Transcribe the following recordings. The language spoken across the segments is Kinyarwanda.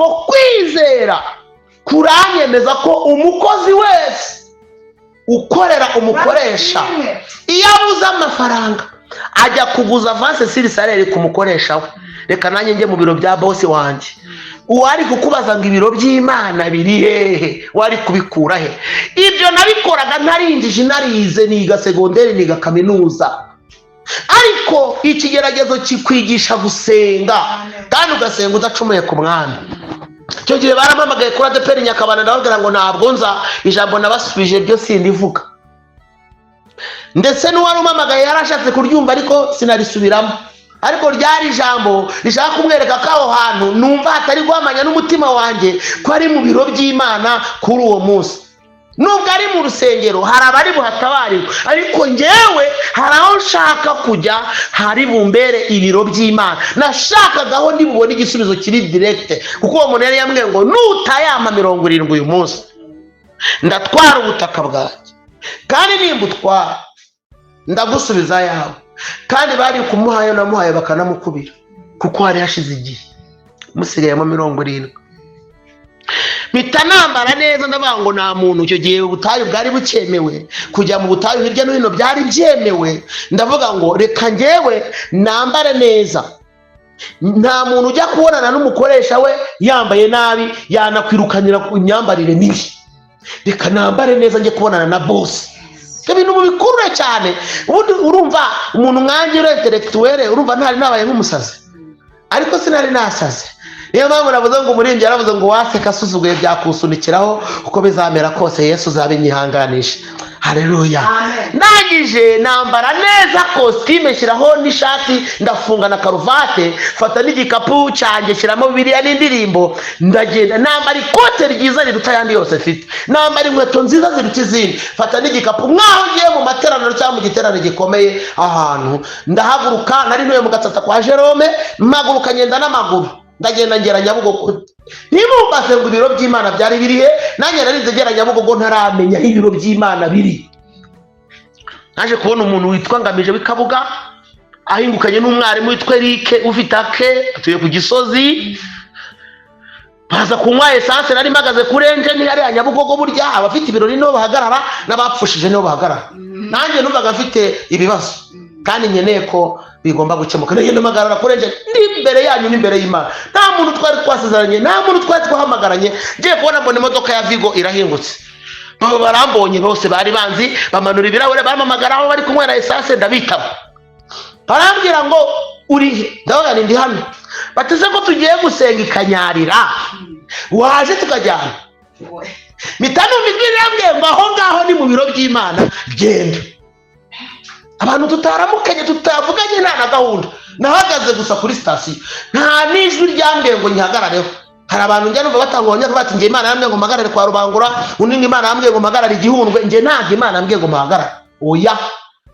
ngo kwizera kuranyemeza ko umukozi wese ukorera umukoresha iyo abuze amafaranga ajya kuguza avance sur salaire kumukoresha we. Reka nanjye njye mu biro bya boss wanjye, uwari kukubaza ngo ibiro by'Imana biri hehe, wari kubikura he? Ibyo nabikoraga ntarinjije, narize, niga segonderi, niga kaminuza. Ariko ikigeragezo kikwigisha gusenga, kandi ugasenga udacumuye ku mwami. Icyo gihe barampamagaye kuri ADPR Nyakabanda, ndababwira ngo ntabwo nza, ijambo nabasubije ryo sindivuga. Ndetse n'uwari umpamagaye yarashatse kuryumva ariko sinarisubiramo. Ariko ryari ijambo rishaka kumwereka ko aho hantu numva hatari guhamanya n'umutima wanjye ko ari mu biro by'Imana kuri uwo munsi. Nubwo ari mu rusengero hari abari buhatabarirwa, ariko njyewe hari aho nshaka kujya hari bumbere ibiro by'Imana. Nashakagaho ndibubone igisubizo kiri direct, kuko uwo muntu yari yambwiye ngo nutayama 70 uyu munsi ndatwara ubutaka bwanjye, kandi nimbutwara ndagusubiza yawe. Kandi bari kumuhayo namuhaye bakanamukubira, kuko hari hashize igihe musigayemo 70. Mpita nambara neza, ndavuga ngo nta muntu, icyo gihe ubutayu bwari bucyemewe, kujya mu butayu hirya no hino byari byemewe. Ndavuga ngo reka njyewe nambare neza, nta muntu ujya kubonana n'umukoresha we yambaye nabi yanakwirukanira ku myambarire mibi. Reka nambare neza njye kubonana na boss. Ibintu bikurure cyane. Ubundi urumva umuntu mwangire intellectuel, urumva ntari nabaye nk'umusazi, ariko sinari nasaze. Niyo mpamvu navuze ngo umurimbyi yaravuze ngo waseka asuzuguye byakusunikiraho uko bizamera kose Yesu uzabinyihanganisha. Haleluya. Ndangije nambara neza costume, shyiraho n'ishati, ndafunga na karuvate, fata n'igikapu cyanjye shyiramo Bibiliya n'indirimbo, ndagenda nambara ikote ryiza riruta yandi yose mfite, nambara inkweto nziza ziruta izindi, fata n'igikapu nkaho ngiye mu materaniro cyangwa mu giterane gikomeye ahantu. Ndahaguruka, nari ntuye mu Gatsata kwa Jerome, mpaguruka ngenda n'amaguru, ndagenda ngera Nyabugogo. Nimumbaze ngo ibiro by'Imana byari birihe, nanjye narize ngera Nyabugogo ntaramenya ibiro by'Imana biri. Naje kubona umuntu witwa Ngamije w'Ikabuga ahingukanye n'umwarimu witwa Eric ufite ake, atuye ku Gisozi. Baza kunywa essence, nari mpagaze kuri engine yari Nyabugogo. Burya abafite ibirori nibo bahagarara, n'abapfushije nibo bahagarara. Nanjye numvaga mfite ibibazo kandi nkeneye ko bigomba gukemuka. Nagenda mpagarara kuri engine, ndi imbere yanyu n'imbere y'Imana. Nta muntu twari twasezeranye, nta muntu twari twahamagaranye. Ngiye kubona mbona imodoka ya Vigo irahingutse, barambonye bose bari banzi, bamanura ibirahure, baramamagaraho bari kunywera essence. Ndabitaba, barambwira ngo urihe? Ndavuga ndi hano. Bateze ko tugiye gusenga ikanyarira, waje tukajyana. Mitano migiri yambwiye ngo aho ngaho ni mu biro by'Imana, genda. Abantu tutaramukanye, tutavuganye, nta na gahunda. Nahagaze gusa kuri station, nta n'ijwi ryambwiye ngo nyihagarareho. Hari abantu njya numva batangwanya bati ngiye Imana yambwiye ngo mpagarare kwa Rubangura, undi ngo Imana yambwiye ngo mpagarare Igihundwe. Ngiye ntabwo Imana yambwiye ngo mpagarare, oya,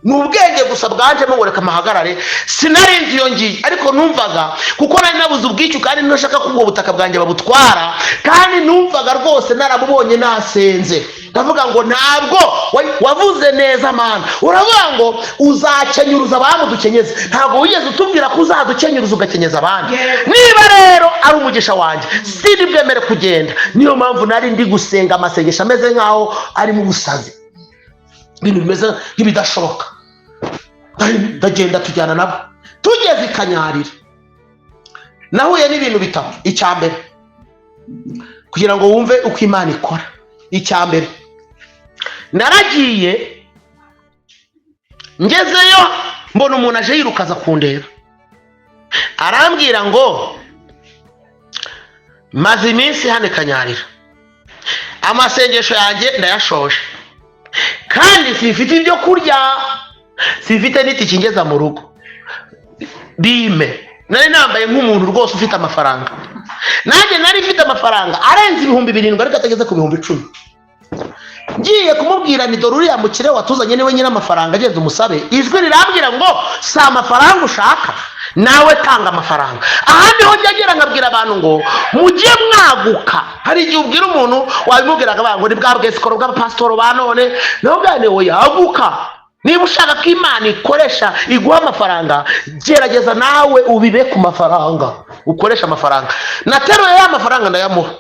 n'ubwenge gusa bwanje ngo reka mpagarare. Sinarinzi iyo ngiye, ariko numvaga kuko nari nabuze ubwicyu, kandi ntashaka ko ubwo butaka bwanjye babutwara, kandi numvaga rwose narabubonye nasenze. Ndavuga ngo ntabwo wavuze neza Mana, uravuga ngo uzakenyuruza abamudukenyeze, ntabwo wigeze utubwira ko uzadukenyuruza ugakenyeza abandi. Niba rero ari umugisha wanjye sindi bwemere kugenda. Niyo mpamvu nari ndi gusenga amasengesho ameze nkaho ari mu busazi, ibintu bimeze nk'ibidashoboka. Ndagenda tujyana nabo, tugeze ikanyarira nahuye n'ibintu bitatu. Icyambere, kugira ngo wumve uko Imana ikora, icyambere naragiye, ngezeyo mbona umuntu aje yirukaza kundeba, arambwira ngo maze iminsi hane kanyarira, amasengesho yanjye ndayashoje, kandi sifite ibyo kurya, sifite n'itiki ngeza mu rugo. Bime nari nambaye nk'umuntu rwose ufite amafaranga, nanjye nari mfite amafaranga arenze 7,000 ariko atageze ku 10,000. Ngiye kumubwira ni dore uriya mukire watuzanye niwe nyina amafaranga, ageze umusabe. Ijwi rirambwira ngo si amafaranga ushaka, nawe tanga amafaranga. Ahandi ho njyagira nkabwira abantu ngo mujye mwaguka. Hari igihe ubwira umuntu wabimubwiraga ngo ni bwa bwesikoro bw'abapasitoro ba none, naho bwane we yaguka. niba ushaka ko Imana ikoresha iguha amafaranga, gerageza nawe ubibe ku mafaranga, ukoresha amafaranga. Nateruye ya mafaranga ndayamuha,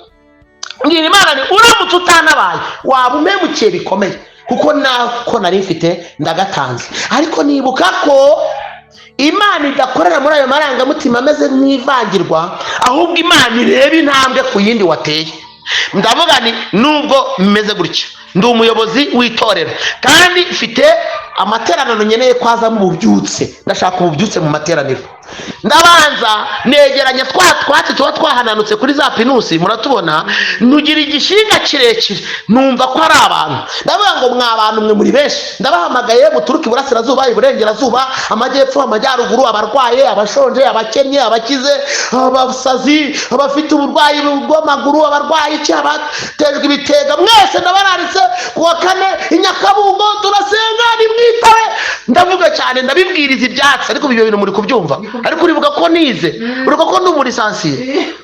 ngira Imana ni uramutse utanabaye waba umemukiye bikomeye, kuko nako nari mfite ndagatanze. Ariko nibuka ko Imana idakorera muri ayo marangamutima ameze nk'ivangirwa, ahubwo Imana ireba intambwe ku yindi wateye. Ndavuga ni nubwo meze gutya, ndi umuyobozi w'itorero kandi mfite amateraniro nkeneye kwazamo ububyutse, ndashaka ububyutse mu materaniro. Ndabanza negeranya twatsi tuba twahananutse kuri za pinusi, muratubona, nugira igishinga kirekire, numva ko ari abantu. Ndavuga ngo mwa bantu mwe muri benshi, ndabahamagaye muturuka iburasirazuba, iburengerazuba, amajyepfo, amajyaruguru, abarwaye, abashonje, abakennye, abakize, abasazi, abafite uburwayi bw'amaguru, abarwayi iki, abatejwe ibitega, mwese ndabararitse kuwa 4 i Nyakabungo turasenga nimwitabe. Ndavuga cyane, ndabibwiriza ibyatsi, ariko ibyo bintu muri kubyumva. Ariko uribuka ko nize, uribuka ko ndi umurisansiye,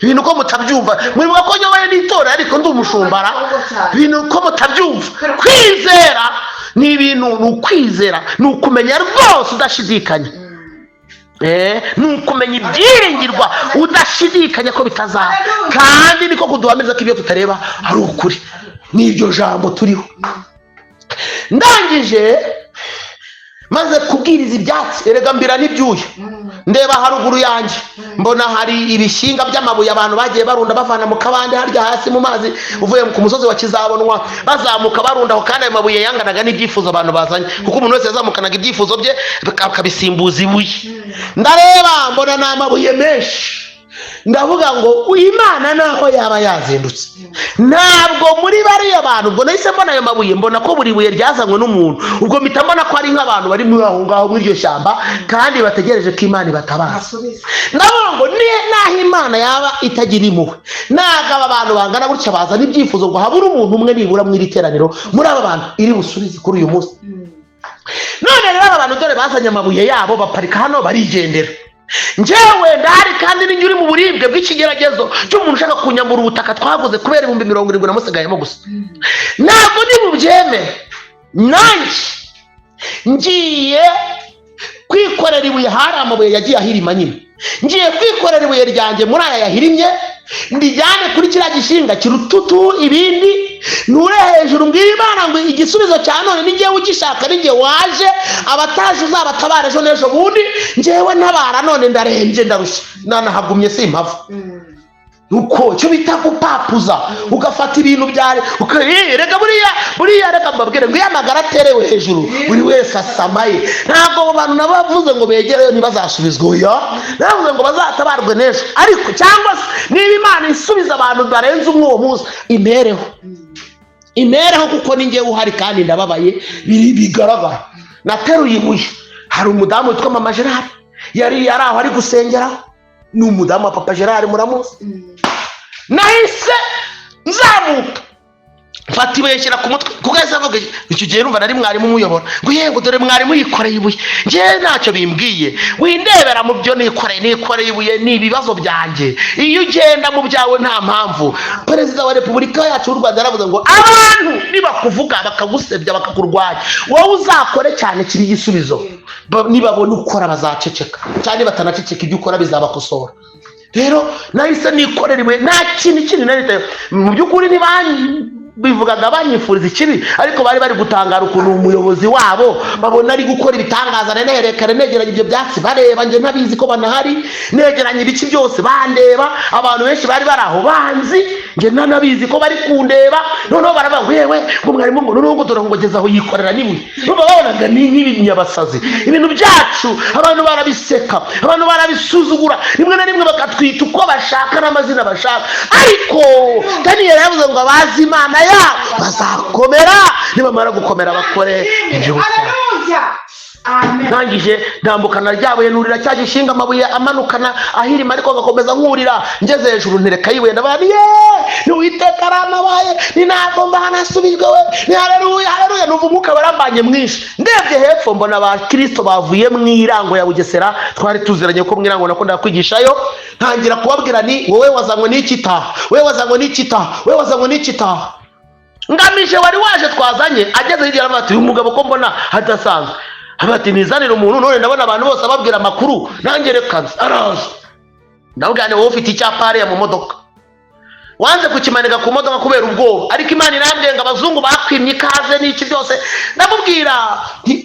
ibintu ko mutabyumva. Muribuka ko nyoboye n'itora ariko ndi umushumbara, ibintu ko mutabyumva. Kwizera ni ibintu, ni ukwizera, ni ukumenya rwose udashidikanya. Ni ukumenya ibyiringirwa udashidikanya ko bitazaba, kandi niko kuduhamiriza ko ibyo tutareba ari ukuri. N'iryo jambo turiho. Ndangije maze kubwiriza ibyatsi, erega mbira n'ibyuya, ndeba haruguru yanjye mbona hari ibishinga by'amabuye abantu bagiye barunda bavana mu kabande harya hasi mu mazi, uvuye ku musozi wa Kizabonwa bazamuka barundaho, kandi ayo mabuye yanganaga n'ibyifuzo abantu bazanye, kuko umuntu wese yazamukanaga ibyifuzo bye akabisimbuza ibuye. Ndareba mbona ni amabuye menshi, ndavuga ngo Imana naho yaba yazindutse, ntabwo muri bariya bantu, ubwo nahise mbona ayo mabuye, mbona ko buri buye ryazanywe n'umuntu. Ubwo mpita mbona ko ari nk'abantu bari muri aho ngaho muri iryo shyamba, kandi bategereje ko Imana ibatabaza. Ndavuga ngo naho Imana yaba itagira impuhwe, ntabwo aba bantu bangana gutya bazana ibyifuzo ngo habure umuntu umwe nibura mu iri teraniro muri aba bantu iri busubize kuri uyu munsi. None rero aba bantu dore bazanye amabuye yabo, baparika hano barigendera. Njyewe ndahari, kandi ninjye uri mu buribwe bw'ikigeragezo cy'umuntu ushaka kunyambura ubutaka twaguze kubera 70,000 namusigayemo gusa. Ntabwo ndi bubyemere. Nanjye ngiye kwikorera ibuye, hari amabuye yagiye ahirima nyine, ngiye kwikorera ibuye ryanjye muri aya yahirimye, ndijyane kuri kiriya gishinga kirututu ibindi, nure hejuru mbwira Imana ngo igisubizo cya none ni njyewe ugishaka, ni njyewe waje, abataje uzabatabara ejo n'ejo bundi, njyewe ntabara none ndarembye ndarushye, nanahagumye simpava. Nuko cyo bita gupapuza, ugafata ibintu byare reka buriya reka mbabwire ngo yamagara aterewe hejuru buri wese asamaye. Ntabwo abo bantu nabavuze ngo begereyo ntibazasubizwe, oya, navuze ngo bazatabarwe n'ejo. Ariko cyangwa se niba Imana isubiza abantu barenze umwe uwo munsi, imereho kuko ni njyewe uhari kandi ndababaye bigaragara. Nateruye ibuye, hari umudamu witwa Mama Gerard yari aho ari gusengeraho, ni umudamu wa Papa Gerard muramuzi. Nahise nzamuka mfata ibuye nshyira ku mutwe, kuko yahise avuga icyo gihe numva nari mwarimu umuyobora, ngo yego dore mwarimu yikoreye ibuye, njyewe ntacyo bimbwiye, windebera mu byo nikoreye ibuye, ni ibibazo byanjye, iyo ugenda mu byawe nta mpamvu. Perezida wa Repubulika yacu y'u Rwanda yaravuze ngo abantu nibakuvuga bakagusebya bakakurwanya, wowe uzakore cyane kiri igisubizo, nibabona ukora bazaceceka, cyane batanaceceka ibyo ukora bizabakosora. Rero nahise nikorera ibuye, nta kintu kindi narite mu by'ukuri bivugaga banyifuriza ikibi, ariko bari gutangara ukuntu umuyobozi wabo babona ari gukora ibitangaza. Nerekare negeranye ibyo byatsi bareba, njye ntabizi ko banahari, negeranye ibiki byose bandeba, abantu benshi bari baraho banzi, njye ntanabizi ko bari kundeba. Noneho baravuga ngo yewe ngo mwarimu ngo n'ubwo dore ngo gezaho yikorera n'ibuye. Numva babonaga ni nk'ibinyabasazi, ibintu byacu abantu barabiseka, abantu barabisuzugura, rimwe na rimwe bakatwita uko bashaka n'amazina bashaka. Ariko Daniel yavuze ngo abazi Imana yabo bazakomera, nibamara gukomera bakore ibyo gukora. Nangije ndambukana ryabuye nurira cya gishinga, amabuye amanukana ahirima, ariko agakomeza nkurira. Ngeze hejuru ntereka yibuye, ndabana ni Uwiteka aranabaye, ni ntabwo mbanasubijwe we, ni haleluya haleluya. Numva umwuka barambanye mwinshi. Ndebye hepfo mbona abakristo bavuye mu Irango ya Bugesera, twari tuziranye ko mu Irango nakundaga kwigishayo. Ntangira kubabwira ni wowe wazanywe n'ikita, wowe wazanywe n'ikita, wowe wazanywe n'ikita. Ngamije wari waje twazanye, ageze hirya aravuga ati uyu mugabo ko mbona hadasanzwe. abati nizanira umuntu none ndabona abantu bose ababwira amakuru nanjye reka araza. Ndabugane wowe ufite icyapa hariya mu modoka wanze kukimanika ku modoka kubera ubwoba, ariko Imana irambwiye ngo abazungu bakwimye ikaze n'iki byose. Ndamubwira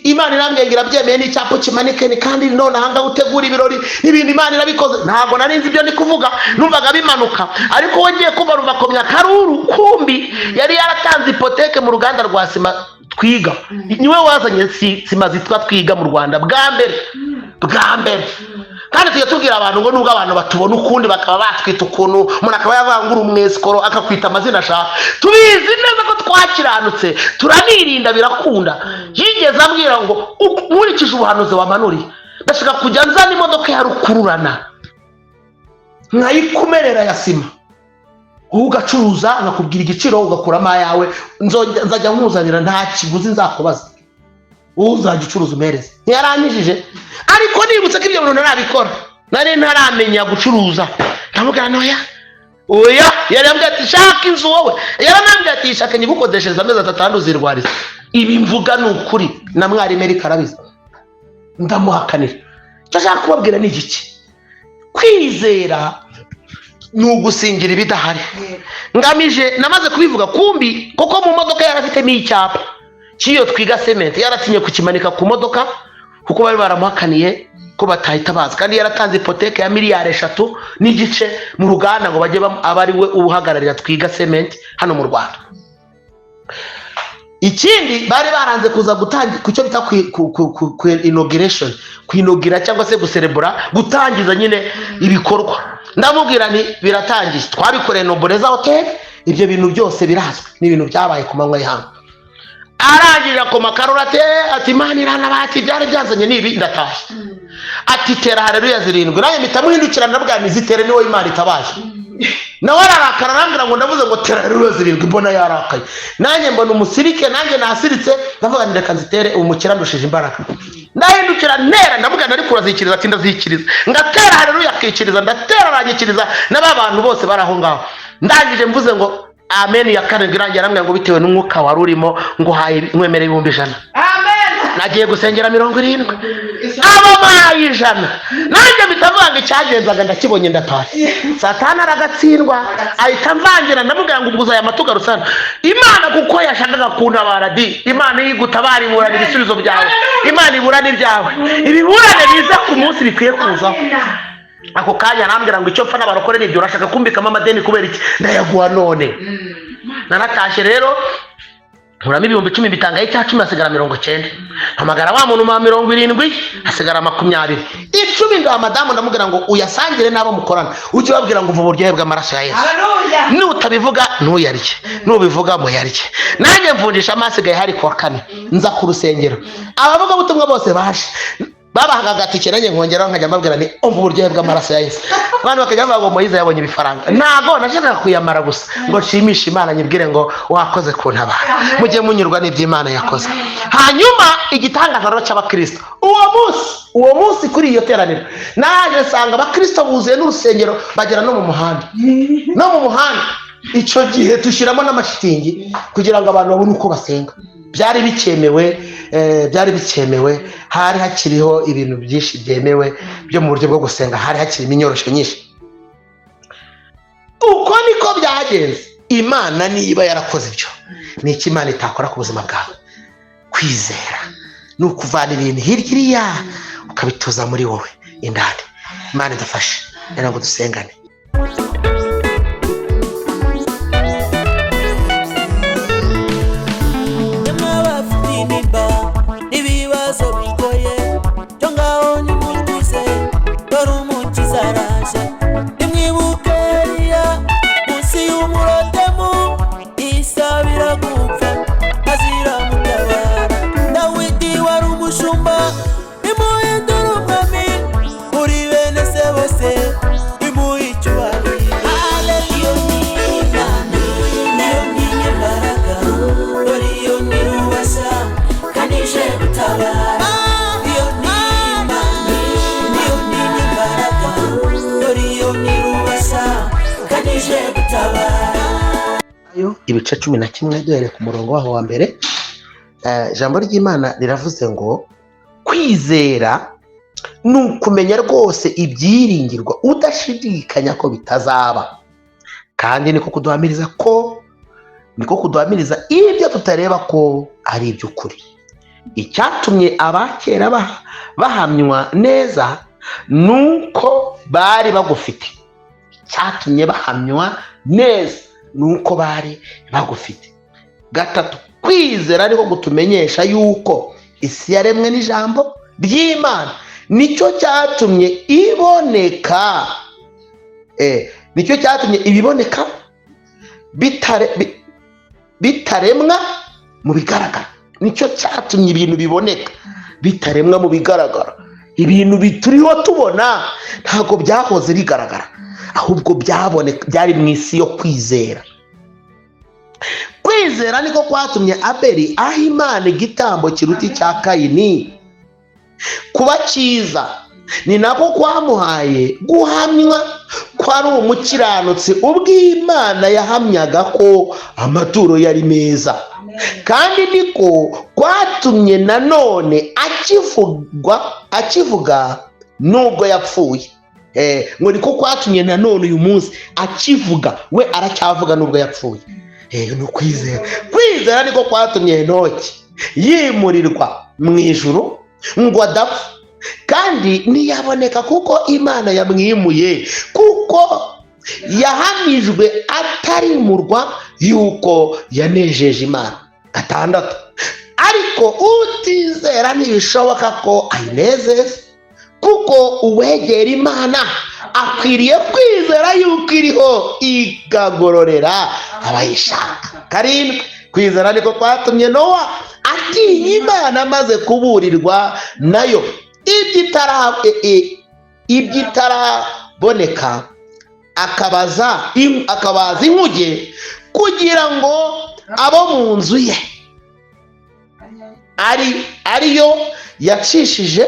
Imana irambwiye ngo irabyemeye n'icyapa kimanike, ni kandi none ahanga utegura ibirori n'ibindi Imana irabikoze. Ntabwo nari nzi ibyo ndi kuvuga, numvaga bimanuka, ariko wongeye kuba rubakomya karuru kumbi yari yaratanze ipoteke mu ruganda rwa sima twiga. Niwe wazanye sima zitwa twiga mu Rwanda bwa mbere. Kandi tujya tubwira abantu ngo nubwo abantu batubona ukundi bakaba batwita ukuntu umuntu akaba yavangura umwesikoro akakwita amazina ashaka, tubizi neza ko twakiranutse turanirinda birakunda. Yigeze ambwira ngo nkurikije ubuhanuzi wamanuriye ndashaka kujya nzana imodoka ya rukururana nkayikumerera ya sima, ugacuruza nkakubwira igiciro ugakuramo ayawe, nzajya nkuzanira nta kiguzi nzakubaza, uzajya ucuruza umereze. Ntiyaranyijije, ariko nibutse ko ibyo bintu narabikora, nari ntaramenya gucuruza. Ndamubwira oya yari ambwira ati shaka inzu wowe, yaranambwira ati shaka nyigukodeshereza amezi 3 uzirwariza. Ibi mvuga ni ukuri na mwarimu Eric arabizi, ndamuhakanira. Icyo nshaka kubabwira ni iki: kwizera ni ugusingira ibidahari. Ngamije namaze kubivuga kumbi kuko mu modoka yarafitemo icyapa cy'iyo twiga cement, yaratinye kukimanika ku modoka kuko bari baramuhakaniye ko batahita baza, kandi yaratanze ipoteke ya miliyari 3 n'igice mu ruganda ngo bajye abari we uhagararira twiga cement hano mu Rwanda. Ikindi bari baranze kuza gutangira ku cyo bita ku inauguration, kwinogira cyangwa se guserebura, gutangiza nyine ibikorwa. Ndamubwira ni biratangiye, twabikoreye Nobleza Hotel, ibyo bintu byose birazwi, ni ibintu byabaye ku manywa y'ihanga. Arangirira ku makarurate ati Imana iranabati byari byanzanye nibi ndatashye. Ati tera haleluya 7, nanjye mitamuhindukira ndabwira nizitere niwe Imana itabaje. Nawe ararakara arambwira ngo ndavuze ngo tera haleluya 7, mbona yarakaye. Nanjye mbona umusirike, nanjye nasiritse ndavuga ndeka nzitere umukira ndushije imbaraga. Ndahindukira ntera ndamubwira nari kurazikiriza ati ndazikiriza, ngatera haleluya akikiriza, ndatera aranyikiriza n'abantu bose baraho ngaho. Ndangije mvuze ngo amen ya kane girangira aramwe ngo bitewe n'umwuka wari urimo ngo haye mwemere 100,000. Amen. Nagiye gusengera 70. Abo baye 100. Nanjye bitavanga icyagenzaga ndakibonye ndatashye. Satani aragatsindwa ahita mvangira ndamubwira ngo ubwo aya matuga rusana. Imana kuko yashakaga kuntabara di. Imana yigutabara iburana ibisubizo byawe. Imana iburana ibyawe. Ibiburane biza ku munsi bikwiye kuzaho. Ako kanya arambwira ngo icyo pfa n'abarokore n'ibyo urashaka kumbikamo amadeni kubera iki? Ndayaguha none. Naratashye rero nkuramo 10,000 bitanga icya 10 hasigara 90. Mpamagara wa muntu ma 70 hasigara 20. 10 ndo madamu ndamubwira ngo uyasangire nabo mukorana, ujye babwira ngo uvuba uryohe bw'amaraso ya Yesu. Haleluya. Nutabivuga ntuyarye, nubivuga mu yarye. Nanjye mvundisha amasigaye hari kwa kane nza ku rusengero, abavuga butumwa bose baje babahaga gatike, nanjye nkongeraho nkajya mbabwira ni umva uburyohe bw'amaraso ya Yesu. Abantu bakajya bavuga ngo Moyize yabonye ibifaranga. Ntago nashakaga kuyamara gusa ngo nshimishe Imana nyibwire ngo wakoze kuntabara, mujye munyurwa n'ibyo Imana yakoze. Hanyuma igitangaza rero cy'abakristo uwo munsi kuri iyo teraniro naje sanga abakristo buzuye n'urusengero bagera no mu muhanda. Icyo gihe tushyiramo n'amashitingi kugira ngo abantu babone uko basenga. Byari bikemewe, hari hakiriho ibintu byinshi byemewe byo mu buryo bwo gusenga, hari hakirimo inyorosho nyinshi. Uko niko byagenze. Imana niba yarakoze ibyo, ni iki Imana itakora ku buzima bwawe? Kwizera ni ukuvana ibintu hirya ukabituza muri wowe indani. Imana idufashe rero ngo dusengane. Ibice 11 duhereye ku murongo waho wa mbere. Ijambo ry'Imana riravuze ngo kwizera ni ukumenya rwose ibyiringirwa udashidikanya ko bitazaba, kandi niko kuduhamiriza ibyo tutareba ko ari iby'ukuri. Icyatumye abakera bahamywa neza nuko bari bagufite. Icyatumye bahamywa neza nuko bari bagufite. Gatatu, kwizera ariko gutumenyesha yuko isi yaremwe n'ijambo ry'Imana. Nicyo cyatumye iboneka, nicyo cyatumye ibiboneka bitaremwa mu bigaragara. Nicyo cyatumye ibintu biboneka bitaremwa mu bigaragara. Ibintu bituriho tubona ntabwo byahoze bigaragara, ahubwo byari mu isi yo kwizera. Kwizera niko kwatumye Abeli aha Imana igitambo kiruta icya Kayini kuba cyiza. Ni nako kwamuhaye guhamywa ko ari umukiranutsi ubwo Imana yahamyaga ko amaturo yari meza. Kandi niko kwatumye nanone akivuga nubwo yapfuye. Ngo niko kwatumye nanone uyu munsi akivuga, we aracyavuga nubwo yapfuye. Ni ukwizera. Kwizera niko kwatumye Henoki yimurirwa mu ijuru ngo adapfa, kandi ntiyaboneka kuko Imana yamwimuye, kuko yahamijwe atarimurwa yuko yanejeje Imana. Gatandatu, ariko utizera ntibishoboka ko ayinezeza, kuko uwegera Imana akwiriye kwizera yuko iriho ikagororera abayishaka. Karindwi, kwizera niko kwatumye Nowa atinya Imana amaze kuburirwa nayo ibyitaraboneka, akabaza inkuge kugira ngo abo mu nzu ye ariyo yacishije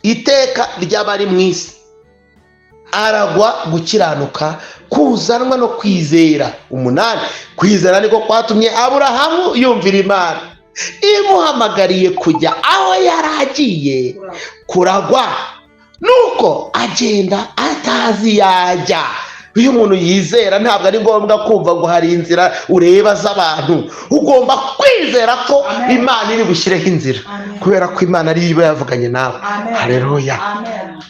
iteka ry'abari mu isi, aragwa gukiranuka kuzanwa no kwizera. 8, kwizera niko kwatumye Aburahamu yumvira Imana imuhamagariye kujya aho yari agiye kuragwa, nuko agenda atazi yajya. Iyo umuntu yizera ntabwo ari ngombwa kumva ngo hari inzira ureba z'abantu, ugomba kwizera ko Imana iri bushyireho inzira, kubera ko Imana ari iba yavuganye nawe. Haleluya.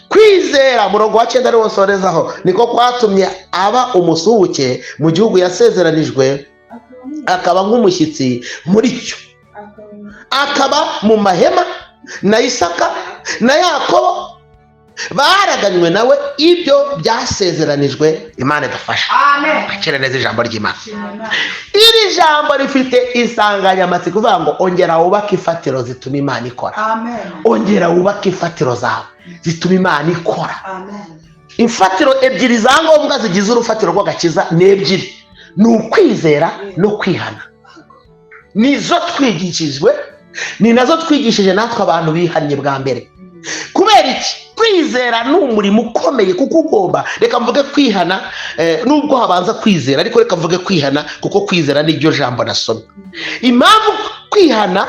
Kwizera, murongo wa 9 ariwo nsorezaho, niko kwatumye aba umusuhuke mu gihugu yasezeranijwe, akaba nk'umushyitsi muri cyo, akaba mu mahema na Isaka na Yakobo baraganywe nawe ibyo byasezeranijwe. Imana idufashe bakire neza ijambo ry'Imana. Iri jambo rifite insanganyamatsiko ivuga ngo ongera wubake ifatiro zituma Imana ikora. Ongera wubake ifatiro zawe zituma Imana ikora. Imfatiro ebyiri za ngombwa zigize urufatiro rw'agakiza ni ebyiri: ni ukwizera no kwihana. Nizo twigishijwe, ni nazo twigishije natwe abantu bihannye bwa mbere. Kubera iki? Kwizera ni umurimo ukomeye, kuko ugomba, reka mvuge kwihana nubwo habanza kwizera, ariko reka mvuge kwihana kuko kwizera niryo jambo nasomye. Impamvu kwihana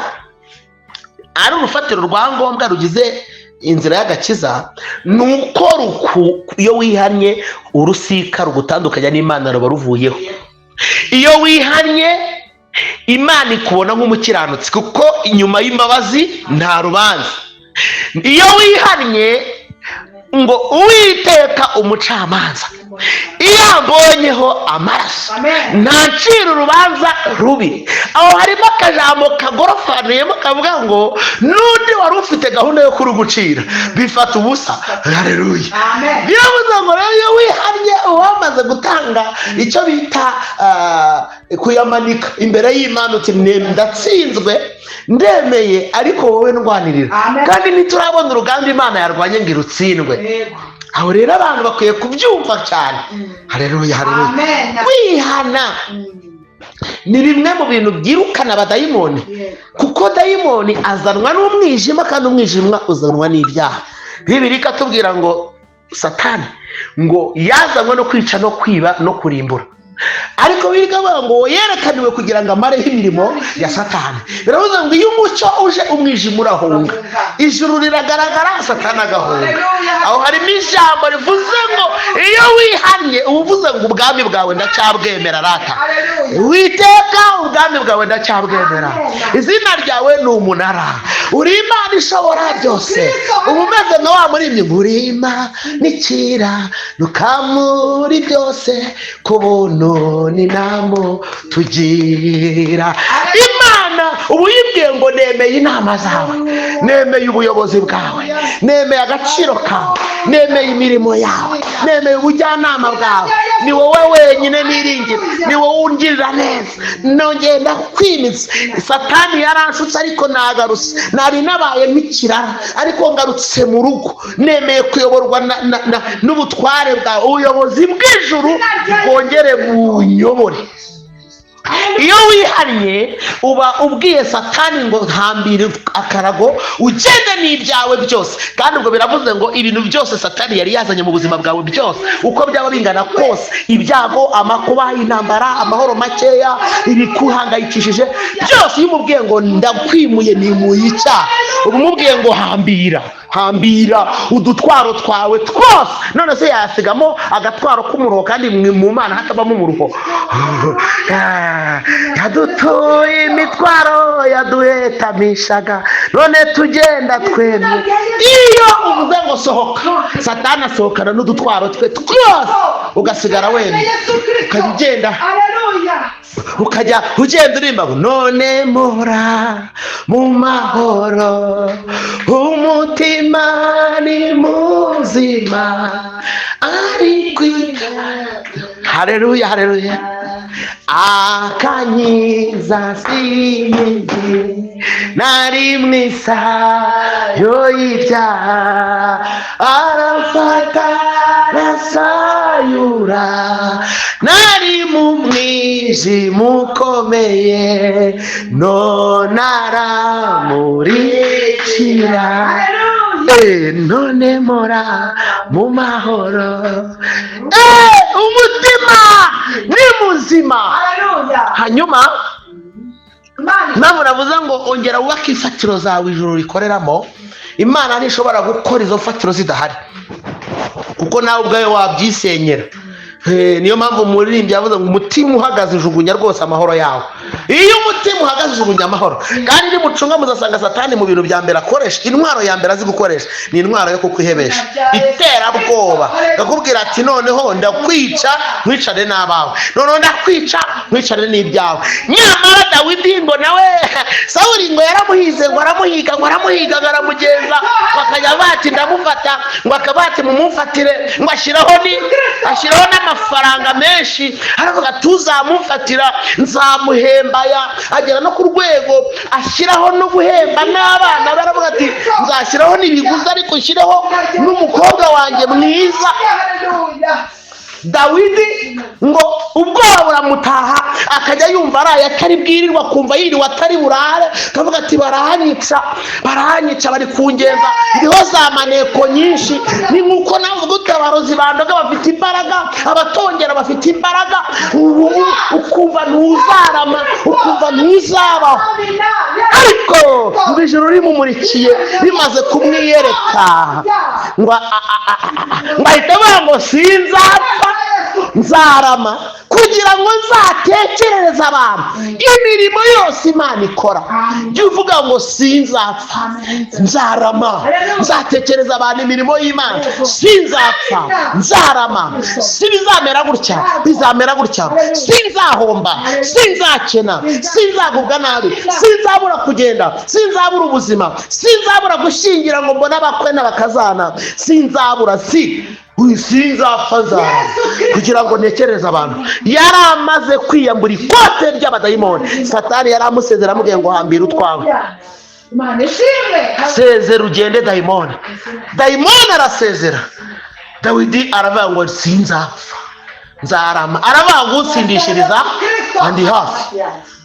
ari urufatiro rwa ngombwa rugize inzira y'agakiza, nuko iyo wihanye urusika rugutandukanya n'Imana ruba ruvuyeho. Iyo wihanye Imana ikubona nk'umukiranutsi, kuko inyuma y'imbabazi nta rubanza. Iyo wihannye ngo Uwiteka umucamanza iyo ambonyeho amaraso ntacira urubanza rubi. Aho harimo akajambo kagorofaniyemo kavuga ngo n'undi wari ufite gahunda yo kurugucira bifata ubusa. Haleluya. Biravuze ngo rero iyo wihannye uwamaze gutanga icyo bita kuyamanika imbere y'Imana, uti ndatsinzwe, ndemeye, ariko wowe ndwanirira. Kandi ntiturabona urugamba Imana yarwanye ngo irutsindwe. Aho rero abantu bakwiye kubyumva cyane. Haleluya, haleluya. Kwihana ni bimwe mu bintu byirukana abadayimoni, kuko dayimoni azanwa n'umwijima, kandi umwijima uzanwa n'ibyaha. Bibiliya ikatubwira ngo Satani ngo yazanwe no kwica no kwiba no kurimbura. ariko bigavuga ngo yerekaniwe kugira ngo amareho imirimo ya Satani. Biravuze ngo iyo umucyo uje umwijima urahunga, ijuru riragaragara, Satani agahunga. Aho harimo ijambo rivuze ngo iyo wihannye uba uvuze ngo ubwami bwawe ndacyabwemera rata. Witeka ubwami bwawe ndacyabwemera. Izina ryawe ni umunara, uri Imana ishobora byose. Uba umeze nka wa muririmbyi ngo uri Imana nikira nukamuri byose ku buntu n'inamo tugira. Imana ubu yibwiye ngo nemeye inama zawe, nemeye ubuyobozi bwawe, nemeye agaciro kawe, nemeye imirimo yawe, nemeye ubujyanama bwawe. Ni wowe wenyine niringira, ni wowe ungirira neza. Nongeye ndakwimitse. Satani yaranshutse ariko nagarutse, nari nabaye nk'ikirara ariko ngarutse mu rugo. Nemeye kuyoborwa n'ubutware bwawe, ubuyobozi bw'ijuru bwongere bunyobore. Iyo wihannye uba ubwiye Satani ngo hambire akarago ugende n'ibyawe byose. Kandi ubwo biravuze ngo ibintu byose Satani yari yazanye mu buzima bwawe byose, uko byaba bingana kose, ibyago, amakuba, intambara, amahoro makeya, ibikuhangayikishije byose, iyo umubwiye ngo ndakwimuye nimuye icyaha, uba umubwiye ngo hambira udutwaro twawe twose. None se yasigamo agatwaro k'umuruho kandi mu Mana hatabamo umuruho? Yadutuye imitwaro yaduhetamishaga, none tugenda twemye. Iyo uvuze ngo sohoka, Satani asohokana n'udutwaro twe twose, ugasigara wemye, ukajya ugenda urimba ngo none mpora mu mahoro, umutima ni muzima ariko haleluya haleluya, akanyiza sinzi nari mwisayo y'ibyaha, arafata rasayura, nari mu mwijima ukomeye none aramurikira. None mpora mu mahoro, umutima ni muzima. Hanyuma navuze ngo ongera wubake ifatiro zawe ijuru rikoreramo. Imana ntishobora gukora izo fatiro zidahari, kuko nawe ubwawe wabyisenyera. Niyo mpamvu umuririmbyi yavuze ngo umutima uhagaze ujugunya rwose amahoro yawe. Iyo umutima uhagaze ujugunya amahoro. Kandi nimucunga muzasanga Satani mu bintu bya mbere akoresha, intwaro ya mbere azi gukoresha ni intwaro yo kukwihebesha, iterabwoba. Akakubwira ati noneho ndakwica nkwicare n'abawe, noneho ndakwica nkwicare n'ibyawe. Nyamara Dawidi ngo nawe Sawuli ngo yaramuhize, ngo aramuhiga, ngo aramugenza, bakajya bati ndamufata, ngo akabati mumufatire, ngo ashyiraho n'amafaranga menshi. Aravuga tuzamufatira nzamuhembaya, agera no ku rwego ashyiraho no guhemba n'abana. Baravuga ati nzashyiraho n'ibiguzi ariko nshyireho n'umukobwa wanjye mwiza. Dawidi ngo ubwoba buramutaha, akajya yumva araye atari bwirirwa, kumva yiriwe atari burare. Akavuga ati baranyica, bari kungenza, ndiho za maneko nyinshi. Ni nkuko navuga utabarozi bandoga bafite imbaraga, abatongera bafite imbaraga, ukumva ntuzarama, ukumva ntuzabaho. Ariko ngo ijuru rimumurikiye rimaze kumwiyereka, ngo ahita avuga ngo sinzapfa, nzarama, kugira ngo nzatekerereze abantu imirimo yose Imana ikora. Jya uvuga ngo sinzapfa, nzarama, nzatekereza abantu imirimo y'Imana, sinzapfa, nzarama. Si bizamera gutya, bizamera gutya. Sinzahomba, sinzakena, sinzagubwa nabi, sinzabura kugenda, sinzabura ubuzima, sinzabura gushyingira ngo mbone abakwe n'abakazana, sinzapfa, nzarama, kugira ngo ntekereze abantu. Yari amaze kwiyambura ikote ry'abadayimoni. Satani yari amusezera amubwiye ngo hambira utwawe, sezera ugende dayimoni. Dayimoni arasezera. Dawidi aravuga ngo sinzapfa, nzarama. Aravuga ngo utsindishiriza andi hafi,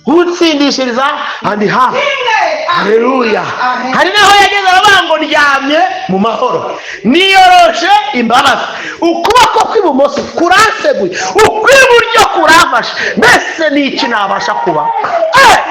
utsindishiriza andi hafi. Haleluya. Hari naho yageze aravuga ngo ndyamye mu mahoro, niyoroshe imbabazi, ukuboko kw'ibumoso kuranseguye, ukw'iburyo kuramfashe, mbese n'iki nabasha kuba?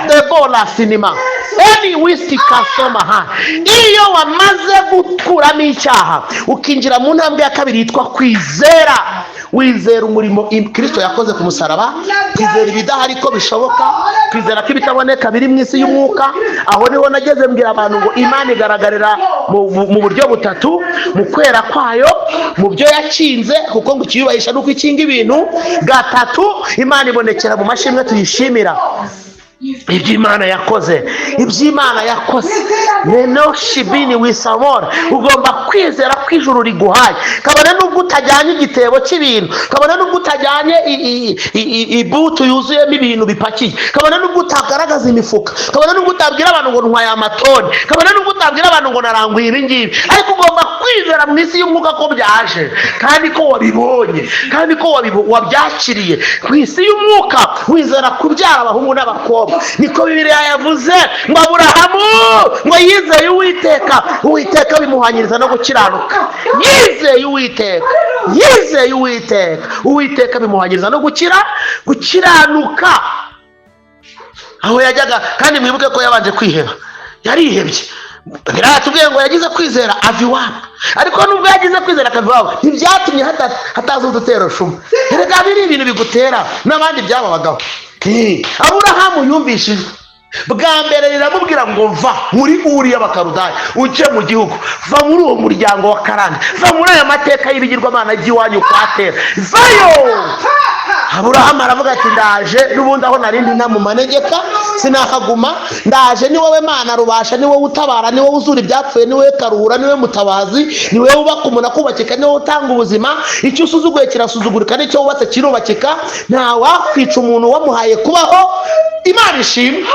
Debola sinima eni wisi kasoma ha. Iyo wamaze gukuramo icyaha ukinjira mu ntambwe ya kabiri yitwa kwizera. Wizera umurimo Kristo yakoze ku musaraba, kwizera ibidahari ko bishoboka, kwizera ko ibitaboneka biri mu isi y'umwuka. Aho niho nageze mbwira abantu ngo Imana igaragarira mu buryo butatu: mu kwera kwayo, mu byo yakinze kuko ngo ikiyubahisha nuko ikinga ibintu, gatatu Imana ibonekera mu mashimwe tuyishimira iby'Imana yakoze. Iby'Imana yakoze neno shibini wisamora. Ugomba kwizera ko ijuru riguhaye, kabone nubwo utajyanye igitebo cy'ibintu, kabone nubwo utajyanye ibutu yuzuyemo ibintu bipakiye, kabone nubwo utagaragaza imifuka, kabone nubwo utabwira abantu ngo ntwaye amatoni, kabone nubwo utabwira abantu ngo naranguye ibi ngibi, ariko ugomba kwizera mu isi y'umwuka ko byaje, kandi ko wabibonye, kandi ko wabyakiriye. Ku isi y'umwuka wizera kubyara abahungu n'abakobwa. Niko Bibiliya yavuze ngo Aburahamu ngo yizeye Uwiteka, Uwiteka bimuhanyiriza no gukiranuka. Yizeye Uwiteka, yizeye Uwiteka, Uwiteka bimuhanyiriza no gukiranuka. Aho yajyaga, kandi mwibuke ko yabanje kwiheba, yarihebye. Biratubwiye ngo yagize kwizera ava iwabo, ariko nubwo yagize kwizera akava iwabo ntibyatumye hataza udutero shuma. Erega biri ibintu bigutera n'abandi byababagaho. Aburahamu yumvishije bwa mbere riramubwira ngo va muri Uri y'Abakaludaya ujye mu gihugu, va muri uwo muryango wa Karani, va muri aya mateka y'ibigirwamana by'iwanyu kwa Tera, vayo. Aburahamu aravuga ati ndaje, n'ubundi aho narindi nta mu manegeka sinahaguma, ndaje. Ni wowe Mana rubasha, ni wowe utabara, ni wowe uzura ibyapfuye, ni wowe karuhura, ni wowe mutabazi, ni wowe ubaka umuntu akubakika, ni wowe utanga ubuzima. Icyo usuzuguye kirasuzugurika, n'icyo wubatse kirubakika. Nta wakwica umuntu wamuhaye kubaho. Imana ishimwe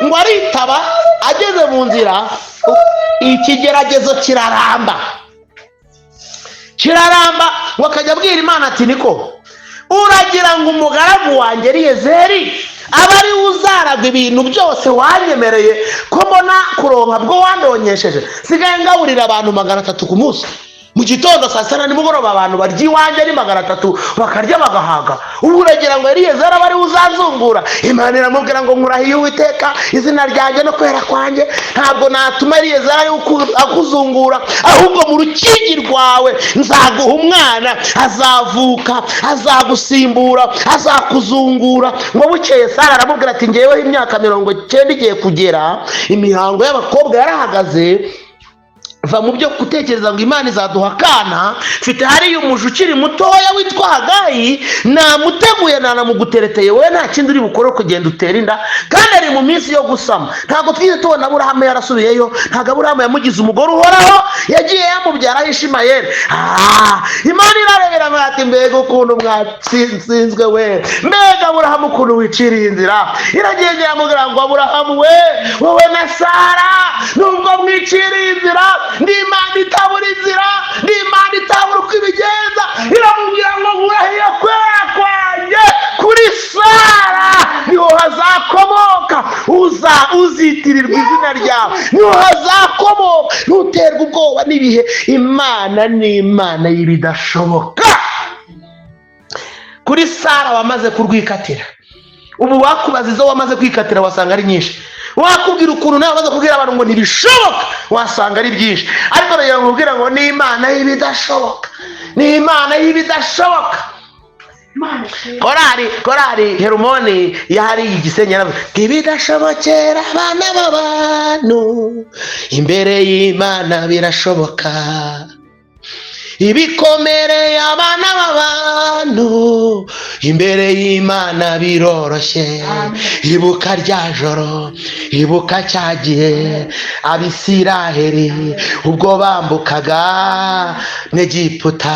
ngo aritaba. Ageze mu nzira ikigeragezo kiraramba, ngo akajya abwira Imana ati niko uragira ngo umugaragu wanjye Eliyezeri aba ari uzaragwa ibintu byose wanyemereye ko mbona kuronka bwo wandonyesheje? Sigaye ngaburira abantu 300 ku munsi, mu gitondo saa sita nimugoroba abantu barya iwanjye ari 300 bakarya bagahaga. Ubu uragira ngo Eliyezeri aba ari uzazungura? Imana iramubwira ngo nkurahiye Uwiteka izina ryanjye no kwera kwanjye, ntabwo natuma Eliyezeri akuzungura, ahubwo mu rukingi rwawe nzaguha umwana, azavuka, azagusimbura, azakuzungura. Ngo bukeye Sara aramubwira ati ngeweho imyaka 90 igiye kugera, imihango y'abakobwa yarahagaze, va mu byo gutekereza ngo Imana izaduha akana. Mfite hariya umuja ukiri mutoya witwa Hagayi, namuteguye nanamugutereteye, wowe nta kindi uri bukore kugenda utera inda, kandi ari mu minsi yo gusama. Ntabwo twize tubona Aburahamu yarasubiyeyo, ntabwo Aburahamu yamugize umugore uhoraho, yagiye yamubyaraho Ishimayeli. Imana irarebera ati mbega ukuntu mwatsinzwe we, mbega Aburahamu ukuntu wiciriye inzira. Iragenda iramubwira ngo Aburahamu we, wowe na Sara nubwo mwiciriye inzira, ndi Imana itabura inzira, ndi Imana itabura uko ibigenza. Iramubwira ngo nkurahiye kwera kwanjye kuri Sara niho hazakomoka uzitirirwa izina ryawe, niho hazakomoka. Ntuterwe ubwoba n'ibihe, Imana ni Imana y'ibidashoboka. Kuri Sara wamaze kurwikatira, ubu wakubaza izo wamaze kwikatira wasanga ari nyinshi. Wakubwira ukuntu nawe baza kubwira abantu ngo ntibishoboka wasanga ari byinshi, ariko rero nkubwira ngo ni Imana y'ibidashoboka, ni Imana y'ibidashoboka. Korari Herumoni yari Igisenyi yaravuga ibidashobokera abana b'abantu imbere y'Imana birashoboka, ibikomereye abana b'abantu imbere y'Imana biroroshye. Ibuka rya joro, ibuka cya gihe Abisiraheli ubwo bambukaga n'Egiputa,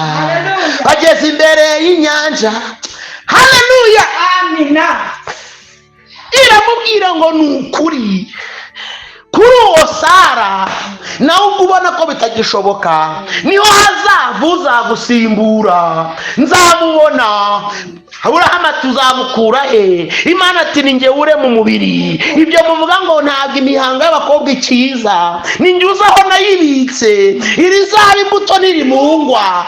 bageze imbere y'inyanja. Haleluya, amina. Iramubwira ngo ni ukuri kuri uwo Sara nawe ubwo ubona ko bitagishoboka, niho hazava uzagusimbura, nzamubona. Aburahamu tuzamukura he? Imana ati ni njye ure mu mubiri. Ibyo muvuga ngo ntabwo imihango y'abakobwa ikiza, ni njye uzaho nayibitse. Iri zaba imbuto nirimungwa,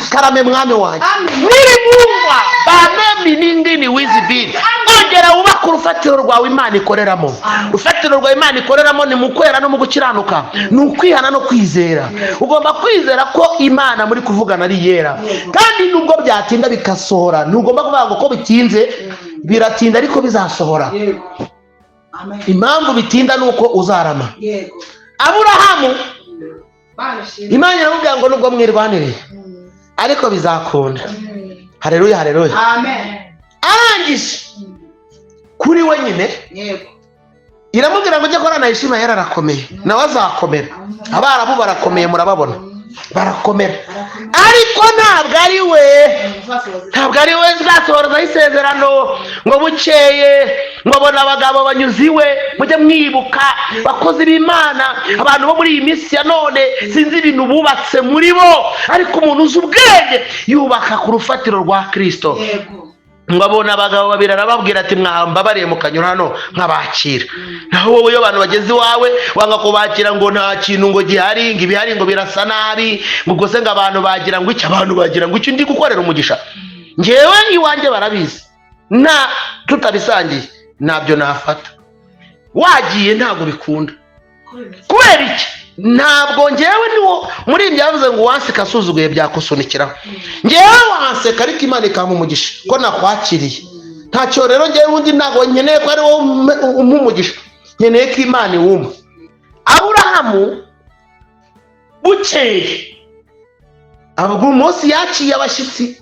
karame mwami wanjye, nirimungwa bamemi n'ingini wizibiri. Ongera wubaka urufatiro rwawe Imana ikoreramo. Urufatiro rwawe Imana ikoreramo ni mu kwera no mu gukiranuka, ni ukwihana no kwizera. Ugomba kwizera ko Imana muri kuvugana ari yera, kandi nubwo byatinda bikasohora, ntugomba kuvuga ngo ko bitinze. Biratinda ariko bizasohora. Impamvu bitinda ni uko uzarama. Aburahamu Imana iramubwira ngo nubwo mwirwanire ariko bizakunda. Haleluya, haleluya, amen. Arangije kuri we nyine iramubwira ngo ujye korana Ishimayeli arakomeye, nawe azakomera. Abarabu barakomeye, murababona barakomera, ariko ntabwo ari we nzasohorezaho isezerano ngo bukeye ngo abona abagabo banyuze iwe. Mujye mwibuka bakozi b'Imana, abantu bo muri iyi minsi ya none sinzi ibintu bubatse muri bo, ariko umuntu uzi ubwenge yubaka ku rufatiro rwa Kristo. ngo abona abagabo babiri arababwira ati mwambabariye mukanyura hano nkabakira. Naho wowe iyo abantu bageze iwawe wanga kubakira ngo nta kintu ngo gihari, ngo ibihari ngo birasa nabi, ngo gose ngo abantu bagira ngo iki, abantu bagira ngo iki ndi gukorera umugisha. Ngewe iwanjye barabizi, na tutabisangiye nabyo nafata. Wagiye ntago bikunda. Kubera iki? Ntabwo ngewe niwo muri ibyo yavuze ngo wanseka asuzuguye byakusunikiraho. Ngewe wanseka ariko Imana ikampa umugisha ko nakwakiriye. Ntacyo rero ngewe undi ntago nkeneye ko ari wowe umugisha, nkeneye ko Imana iwumva. Aburahamu bukeye abwo umunsi yaciye abashyitsi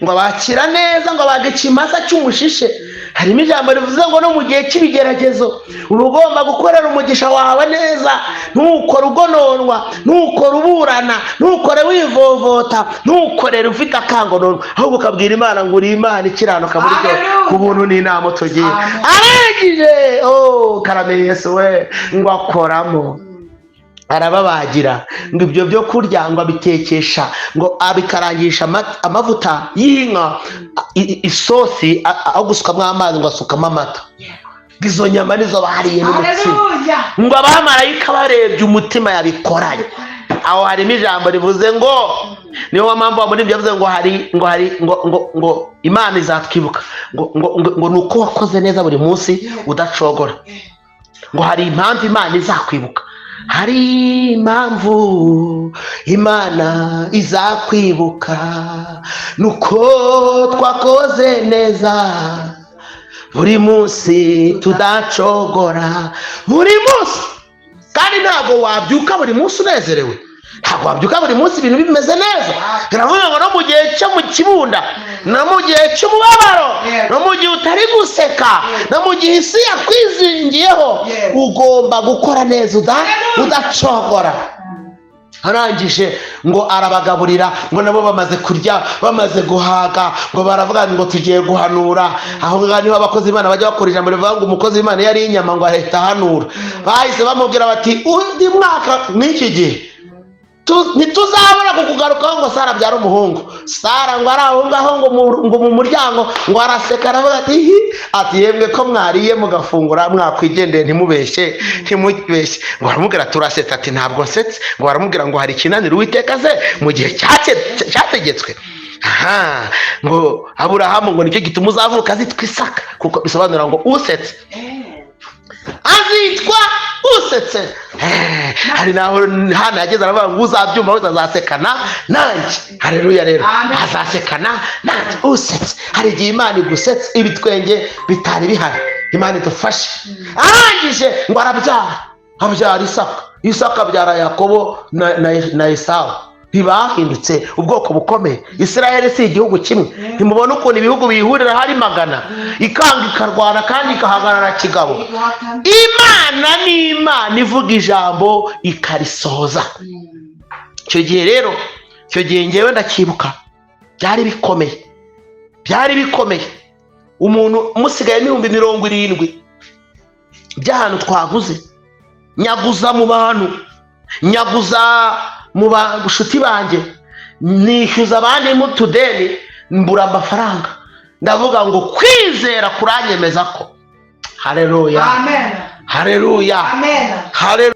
ngo abakira neza, ngo abage ikimasa cy'umushishe. Harimo ijambo rivuze ngo no mu gihe cy'ibigeragezo uba ugomba gukorera umugisha wawe neza, ntukore ugononwa, ntukore uburana, ntukore wivovota, ntukorere ufite akangononwa, ahubwo ukabwira Imana ngo uri Imana ikiranuka muri byose, ku buntu n'inama tugiye. Arangije karame Yesu we ngo akoramo, arababagira ngo ibyo byo kurya ngo abitekesha, ngo abikarangisha amavuta y'inka, isosi aho gusukamo amazi ngo asukamo amata. Izo nyama nizo bahariye n'umutsima. Ngo abamarayika barebye umutima yabikoranye. Aho harimo ijambo rivuze ngo niyo mpamvu muri ibyo yavuze ngo Imana izatwibuka ngo nuko wakoze neza buri munsi udacogora. Ngo hari impamvu Imana izakwibuka, hari impamvu Imana izakwibuka, nuko twakoze neza buri munsi tudacogora, buri munsi. Kandi ntabwo wabyuka buri munsi unezerewe, ntabwo wabyuka buri munsi ibintu bimeze neza. Biravuga ngo no mu gihe cyo mu kibunda, no mu gihe cy'umubabaro, no mu gihe utari guseka, no mu gihe isi yakwizingiyeho, ugomba gukora neza udacogora. Arangije ngo arabagaburira, ngo nabo bamaze kurya, bamaze guhaga, ngo baravuga ngo tugiye guhanura. Aho ngaho niho abakozi b'Imana bajya bakora ijambo rivuga ngo umukozi w'Imana yari inyama ngo ahita ahanura. Bahise bamubwira bati undi mwaka n'iki gihe ntituzabona kukugarukaho ngo Sara abyara umuhungu. Sara ngo ari aho ngaho ngo mu muryango ngo araseka, aravuga ati yemwe ko mwariye mugafungura mwakwigendeye ntimubeshye, ntimubeshye. Ngo baramubwira turasetse, ati ntabwo nsetse. Ngo baramubwira ngo hari ikinaniro Uwiteka ze mu gihe cyategetswe. Ngo Aburahamu ngo nicyo gituma uzavuka azitwa Isaka, kuko bisobanura ngo usetse azitwa usetse. Hari naho hano yageze aravuga ngo uzabyumva wese azasekana nanjye. Haleluya. Rero azasekana nanjye usetse. Hari igihe Imana igusetse ibitwenge bitari bihari. Imana idufashe. Arangije ngo abyara Isaka abyara Yakobo na Esawu. Ntibahindutse ubwoko bukomeye. Isirayeli si igihugu kimwe. Ntimubona ukuntu ibihugu bihurira hari magana, ikanga ikarwana kandi ikahagarara kigabo. Imana ni Imana ivuga ijambo ikarisohoza. Icyo gihe rero, icyo gihe ngewe ndakibuka, byari bikomeye. Umuntu musigaye 70,000 by'ahantu twaguze, nyaguza mu bantu, nyaguza mu bashuti banjye, nishyuza abandi mu tudeni, mbura amafaranga. Ndavuga ngo kwizera kuranyemeza ko. Haleluya, Amen. haleluya, Amen. haleluya.